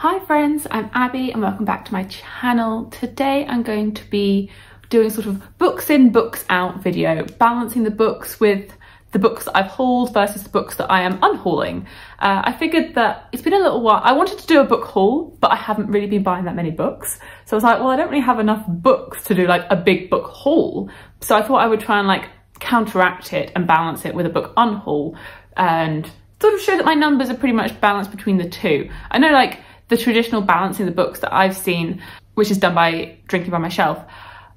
Hi friends, I'm Abby and welcome back to my channel. Today I'm going to be doing sort of books in, books out video, balancing the books with the books that I've hauled versus the books that I am unhauling. I figured that it's been a little while. I wanted to do a book haul, but I haven't really been buying that many books. So I was like, well, I don't really have enough books to do like a big book haul. So I thought I would try and like counteract it and balance it with a book unhaul and sort of show that my numbers are pretty much balanced between the two. I know like the traditional balancing the books that I've seen, which is done by Drinking by My Shelf,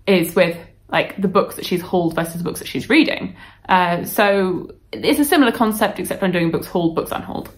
is with like the books that she's hauled versus the books that she's reading. So it's a similar concept, except I'm doing books hauled, books unhauled.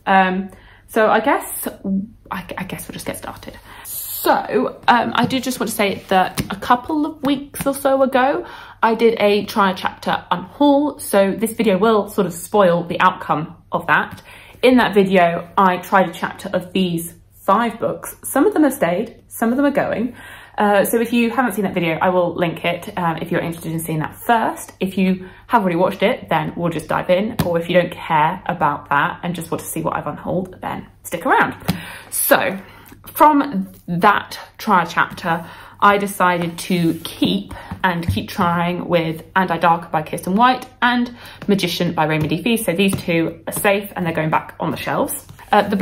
So I guess we'll just get started. So I did just want to say that a couple of weeks or so ago, I did a try a chapter unhaul. So this video will sort of spoil the outcome of that. In that video, I tried a chapter of these 5 books. Some of them have stayed, some of them are going. So if you haven't seen that video, I will link it if you're interested in seeing that first. If you have already watched it, then we'll just dive in. Or if you don't care about that and just want to see what I've unhauled, then stick around. So from that trial chapter, I decided to keep trying with And I Darker by Kirsten White and Magician by Raymond D. Feast. So these two are safe and they're going back on the shelves. The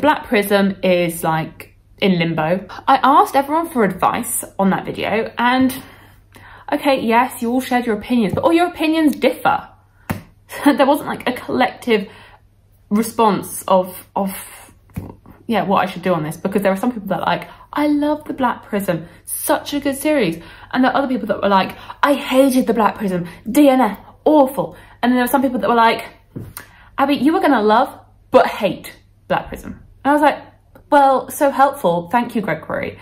Black Prism is like in limbo. I asked everyone for advice on that video and okay, yes, you all shared your opinions, but all your opinions differ. There wasn't like a collective response of yeah, what I should do on this, because there are some people that are like, I love The Black Prism, such a good series. And there are other people that were like, I hated The Black Prism, DNF, awful. And then there were some people that were like, Abby, you were gonna love, but hate Black Prism. And I was like, well, so helpful, thank you, Greg Query.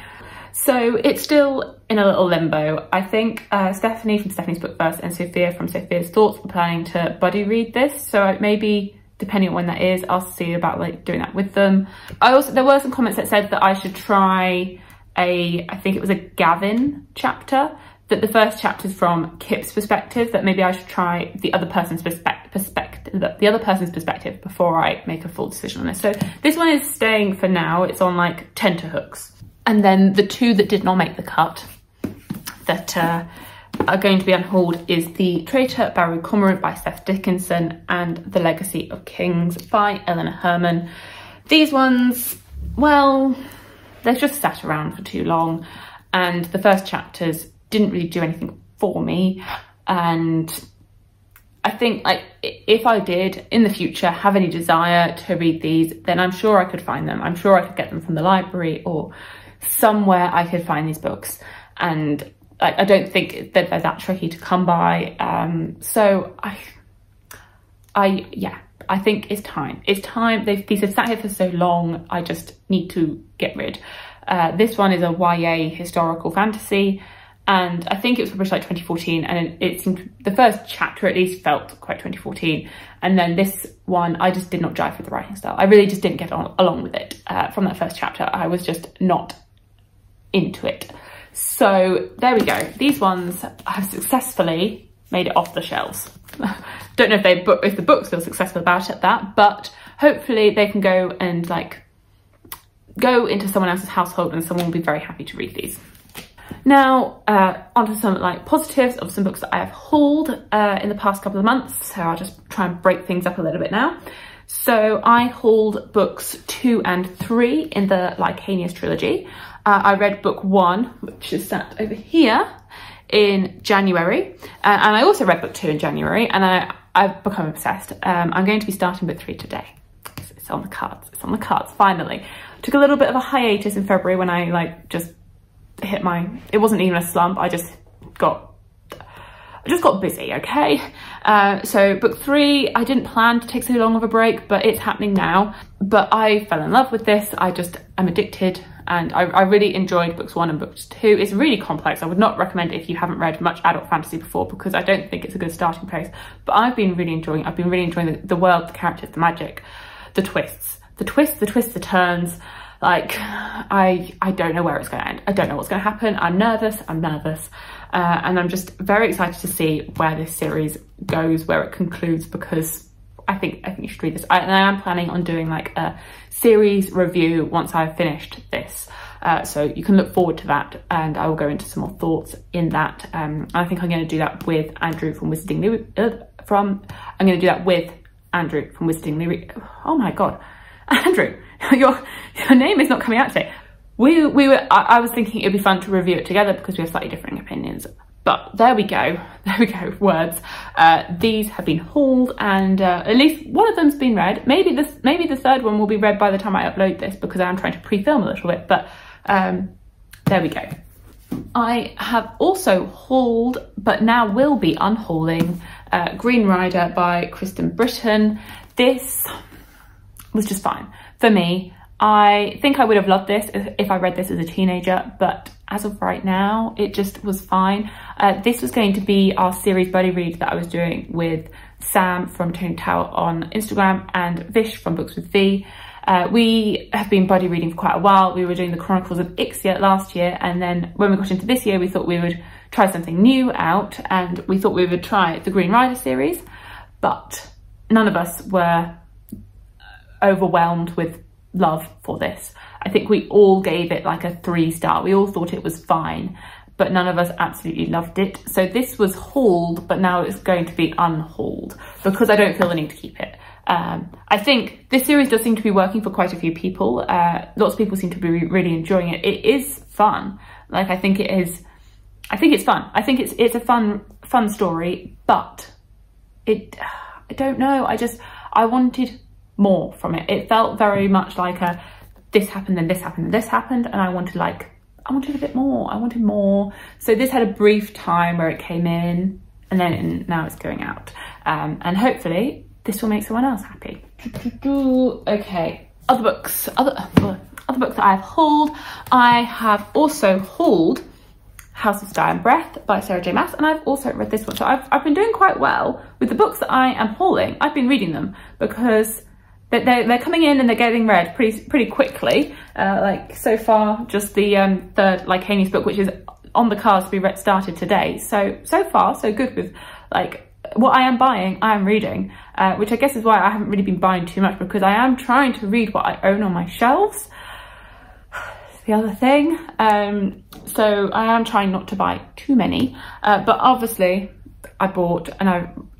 So it's still in a little limbo. I think Stephanie from Stephanie's Book First and Sophia from Sophia's Thoughts were planning to buddy read this. So maybe, depending on when that is, I'll see about like doing that with them. There were some comments that said that I should try I think it was a Gavin chapter, that the first chapter is from Kip's perspective, that maybe I should try the other person's perspective before I make a full decision on this. So this one is staying for now. It's on like tenterhooks. And then the 2 that did not make the cut that are going to be unhauled is The Traitor Baru Cormorant by Steph Dickinson and The Legacy of Kings by Eleanor Herman. These ones, well, they've just sat around for too long, and the first chapters didn't really do anything for me. And I think like if I did in the future have any desire to read these, then I'm sure I could find them. I'm sure I could get them from the library or somewhere I could find these books. And like, I don't think that they're that tricky to come by. So I think it's time. It's time. These have sat here for so long. I just need to get rid. This one is a YA historical fantasy, and I think it was published like 2014, and it seemed, the first chapter at least felt quite 2014. And then this one, I just did not jive with the writing style. I really just didn't get along with it. From that first chapter, I was just not into it. So there we go. These ones have successfully made it off the shelves. Don't know if the books feel successful about it, but hopefully they can go and like go into someone else's household and someone will be very happy to read these. Now onto some like positives of some books that I have hauled in the past couple of months. So I'll just try and break things up a little bit now. So I hauled books 2 and 3 in the Lycanius trilogy. I read book 1, which is sat over here, in January, and I also read book 2 in January, and I've become obsessed. I'm going to be starting book 3 today. It's on the cards. It's on the cards, finally. Took a little bit of a hiatus in February when I like just hit it wasn't even a slump, I just got busy, okay? So book 3, I didn't plan to take so long of a break, but it's happening now. But I fell in love with this. I'm addicted, and I really enjoyed books 1 and books 2. It's really complex. I would not recommend it if you haven't read much adult fantasy before, because I don't think it's a good starting place. But I've been really enjoying the world, the characters, the magic, the twists, the turns. Like, I don't know where it's going to end. I don't know what's going to happen. I'm nervous. And I'm just very excited to see where this series goes, where it concludes, because I think you should read this. And I am planning on doing like a series review once I've finished this. So you can look forward to that, and I will go into some more thoughts in that. I think I'm going to do that with Andrew from Wizarding Louis. I'm going to do that with Andrew from Wizarding Louis. Oh my God, Andrew, your name is not coming out today. I was thinking it'd be fun to review it together because we have slightly differing opinions. But there we go, words. These have been hauled, and at least one of them's been read. Maybe the third one will be read by the time I upload this, because I am trying to pre-film a little bit, but there we go. I have also hauled, but now will be unhauling, Green Rider by Kristen Britton. This was just fine for me. I think I would have loved this if I read this as a teenager, but as of right now, it just was fine. This was going to be our series buddy read that I was doing with Sam from Tony Tower on Instagram and Vish from Books with V. We have been buddy reading for quite a while. We were doing the Chronicles of Ixia last year, and then when we got into this year, we thought we would try something new out, and we thought we would try the Green Rider series, but none of us were overwhelmed with love for this. I think we all gave it like a 3-star. We all thought it was fine, but none of us absolutely loved it. So this was hauled, but now it's going to be unhauled because I don't feel the need to keep it. I think this series does seem to be working for quite a few people. Lots of people seem to be really enjoying it. It is fun. Like, I think it is. I think it's fun. I think it's a fun story, but I don't know. I wanted more from it. It felt very much like this happened, then this happened, and this happened, and I wanted a bit more. I wanted more. So this had a brief time where it came in, and then now it's going out. And hopefully this will make someone else happy. Okay, other books that I've hauled. I have also hauled House of Sky and Breath by Sarah J Maas, and I've also read this one. So I've been doing quite well with the books that I am hauling. I've been reading them because they're coming in and they're getting read pretty quickly. Like so far, just the third like Haney's book, which is on the cards to be started today. So far so good with like what I am buying, I am reading, which I guess is why I haven't really been buying too much, because I am trying to read what I own on my shelves. The other thing, so I am trying not to buy too many, but obviously I bought and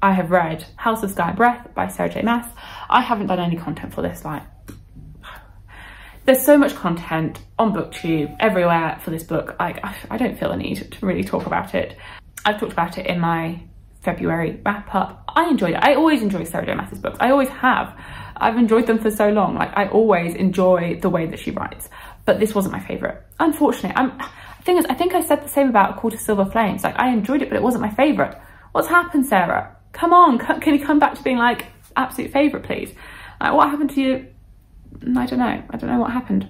I have read House of Sky and Breath by Sarah J Maas. I haven't done any content for this. Like, there's so much content on BookTube everywhere for this book. Like, I don't feel a need to really talk about it. I've talked about it in my February wrap up. I enjoyed it. I always enjoy Sarah J Maas's books. I always have. I've enjoyed them for so long. Like, I always enjoy the way that she writes. But this wasn't my favourite. Unfortunately, the thing is, I think I said the same about A Quarter Silver Flames. Like, I enjoyed it, but it wasn't my favourite. What's happened, Sarah? Come on, can you come back to being like absolute favourite, please? Like, what happened to you? I don't know. I don't know what happened.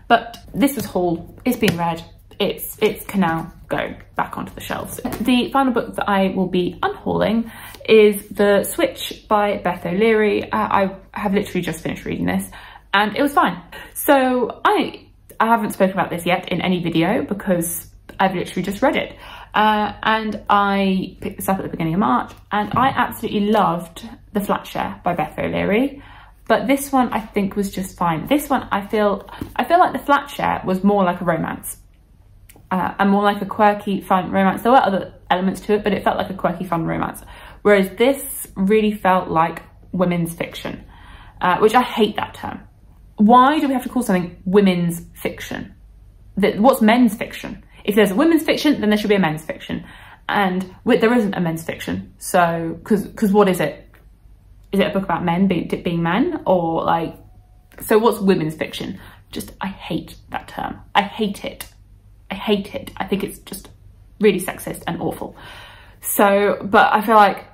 But this was hauled. It's been read. It can now go back onto the shelves. The final book that I will be unhauling is The Switch by Beth O'Leary. I have literally just finished reading this, and it was fine. So I haven't spoken about this yet in any video because I've literally just read it. And I picked this up at the beginning of March, and I absolutely loved The Flat Share by Beth O'Leary. But this one I think was just fine. This one I feel like The Flat Share was more like a romance. And more like a quirky, fun romance. There were other elements to it, but it felt like a quirky, fun romance. Whereas this really felt like women's fiction, which I hate that term. Why do we have to call something women's fiction? What's men's fiction? If there's a women's fiction, then there should be a men's fiction. And there isn't a men's fiction. So, because what is it? Is it a book about men being men? Or like, so what's women's fiction? I hate that term. I hate it. I hate it. I think it's just really sexist and awful. So, but I feel like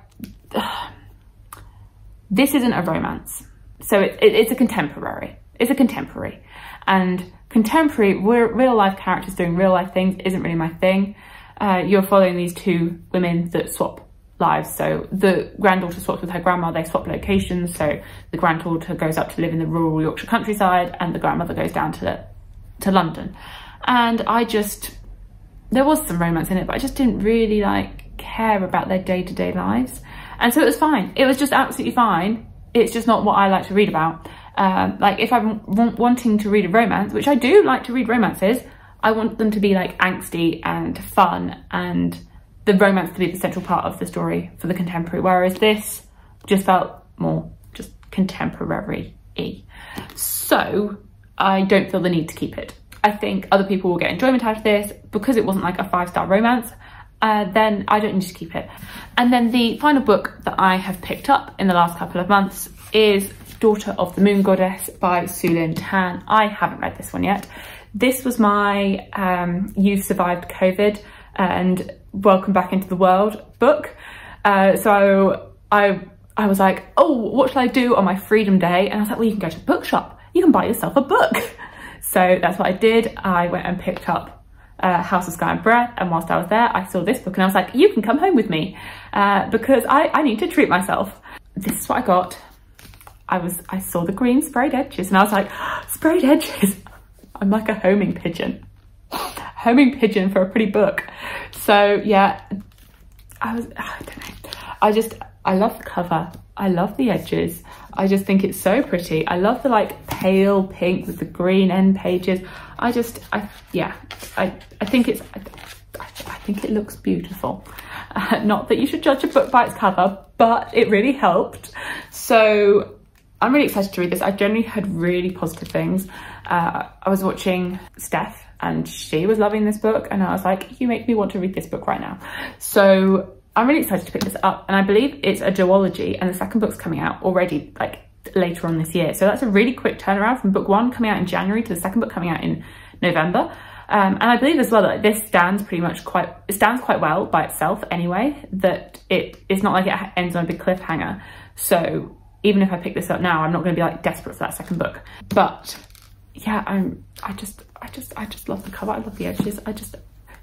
this isn't a romance. So it's a contemporary. It's a contemporary. And contemporary, real life characters doing real life things isn't really my thing. You're following these two women that swap lives. So the granddaughter swaps with her grandma, they swap locations. So the granddaughter goes up to live in the rural Yorkshire countryside and the grandmother goes down to London. And there was some romance in it, but I just didn't really like care about their day-to-day lives. And so it was fine. It was just absolutely fine. it's just not what I like to read about. Like if I'm wanting to read a romance, which I do like to read romances, I want them to be like angsty and fun and the romance to be the central part of the story for the contemporary, whereas this just felt more just contemporary-y. So I don't feel the need to keep it. I think other people will get enjoyment out of this because it wasn't like a 5-star romance. Then I don't need to keep it. And then the final book that I have picked up in the last couple of months is Daughter of the Moon Goddess by Sulin Tan. I haven't read this one yet. This was my You've Survived COVID and Welcome Back into the World book. So I was like, oh, what should I do on my freedom day? And I was like, well, you can go to the bookshop. You can buy yourself a book. So that's what I did. I went and picked up House of Sky and Breath, and whilst I was there, I saw this book and I was like, you can come home with me because I need to treat myself. This is what I got. I saw the green sprayed edges and I was like, sprayed edges. I'm like a homing pigeon. Homing pigeon for a pretty book. So yeah, I don't know. I love the cover. I love the edges. I just think it's so pretty. I love the like pale pink with the green end pages. I think it looks beautiful. Not that you should judge a book by its cover, but it really helped. So I'm really excited to read this. I generally heard really positive things. I was watching Steph and she was loving this book and I was like, you make me want to read this book right now. So I'm really excited to pick this up, and I believe it's a duology and the second book's coming out already like later on this year. So that's a really quick turnaround from book 1 coming out in January to the second book coming out in November. And I believe as well that this stands quite well by itself anyway, that it's not like it ends on a big cliffhanger. So even if I pick this up now, I'm not going to be like desperate for that second book. But yeah, I just love the cover. I love the edges.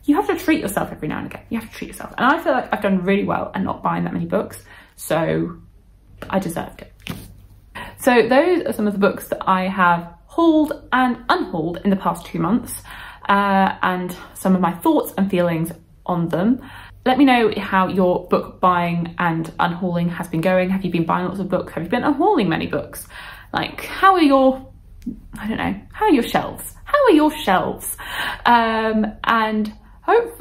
You have to treat yourself every now and again. You have to treat yourself. And I feel like I've done really well and not buying that many books. So I deserved it. So those are some of the books that I have hauled and unhauled in the past 2 months. And some of my thoughts and feelings on them. Let me know how your book buying and unhauling has been going. Have you been buying lots of books? Have you been unhauling many books? Like, how are your, I don't know, how are your shelves? How are your shelves? And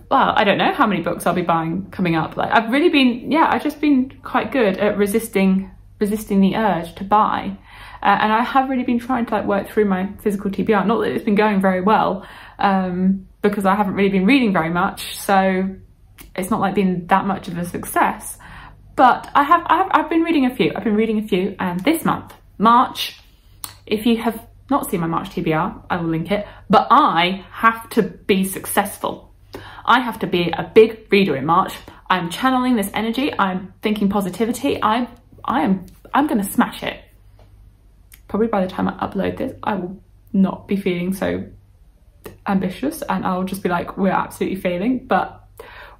well, I don't know how many books I'll be buying coming up. Like I've really been, I've just been quite good at resisting the urge to buy. And I have really been trying to like work through my physical TBR. Not that it's been going very well, because I haven't really been reading very much. So it's not like been that much of a success, but I've been reading a few. I've been reading a few, and this month, March, if you have not seen my March TBR, I will link it, but I have to be successful. I have to be a big reader in March. I'm channeling this energy. I'm thinking positivity. I'm going to smash it. Probably by the time I upload this, I will not be feeling so ambitious and I'll just be like, we're absolutely failing, but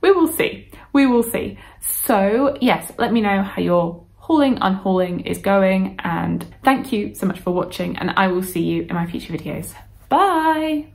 we will see. We will see. So yes, let me know how your hauling, unhauling is going, and thank you so much for watching, and I will see you in my future videos. Bye.